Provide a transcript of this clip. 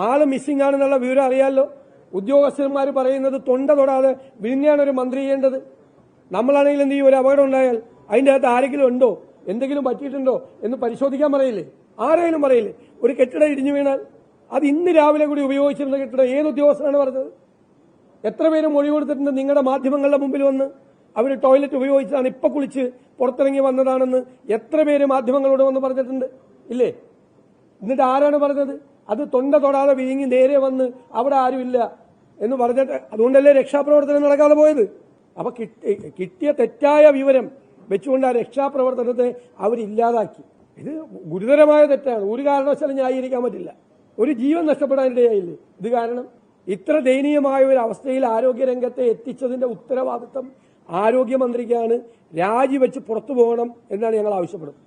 ആള് മിസ്സിംഗ് ആണെന്നുള്ള വിവരം അറിയാമല്ലോ. ഉദ്യോഗസ്ഥന്മാർ പറയുന്നത് തൊണ്ട തൊടാതെ വിഴിഞ്ഞാണ് ഒരു മന്ത്രി ചെയ്യേണ്ടത്. നമ്മളാണെങ്കിൽ എന്ത് ചെയ്യും? ഒരു അപകടം ഉണ്ടായാൽ അതിൻ്റെ അകത്ത് ആരെങ്കിലും ഉണ്ടോ, എന്തെങ്കിലും പറ്റിയിട്ടുണ്ടോ എന്ന് പരിശോധിക്കാൻ പറയില്ലേ? ആരെങ്കിലും പറയില്ലേ? ഒരു കെട്ടിടം ഇടിഞ്ഞു വീണാൽ അത് ഇന്ന് രാവിലെ കൂടി ഉപയോഗിച്ചിരുന്ന കെട്ടിടം ഏത് ഉദ്യോഗസ്ഥനാണ് പറഞ്ഞത്? എത്ര പേര് മൊഴി കൊടുത്തിട്ടുണ്ട് നിങ്ങളുടെ മാധ്യമങ്ങളുടെ മുമ്പിൽ വന്ന്? അവർ ടോയ്ലറ്റ് ഉപയോഗിച്ചാണ്, ഇപ്പൊ കുളിച്ച് പുറത്തിറങ്ങി വന്നതാണെന്ന് എത്ര പേര് മാധ്യമങ്ങളോട് വന്ന് പറഞ്ഞിട്ടുണ്ട്? ഇല്ലേ? എന്നിട്ട് ആരാണ് പറഞ്ഞത്? അത് തൊണ്ട തൊടാതെ വിഴുങ്ങി നേരെ വന്ന് അവിടെ ആരുമില്ല എന്ന് പറഞ്ഞിട്ട് അതുകൊണ്ടല്ലേ രക്ഷാപ്രവർത്തനം നടക്കാതെ പോയത്. അപ്പൊ കിട്ടിയ തെറ്റായ വിവരം വെച്ചുകൊണ്ട് ആ രക്ഷാപ്രവർത്തനത്തെ അവരില്ലാതാക്കി. ഇത് ഗുരുതരമായ തെറ്റാണ്. ഒരു കാരണവശാലും ന്യായീകരിക്കാൻ പറ്റില്ല. ഒരു ജീവൻ നഷ്ടപ്പെടാനിടയായില്ലേ ഇത് കാരണം? ഇത്ര ദയനീയമായ ഒരു അവസ്ഥയിൽ ആരോഗ്യരംഗത്തെ എത്തിച്ചതിന്റെ ഉത്തരവാദിത്തം ആരോഗ്യമന്ത്രിക്കാണ്. രാജിവെച്ച് പുറത്തു പോകണം എന്നാണ് ഞങ്ങൾ ആവശ്യപ്പെടുന്നത്.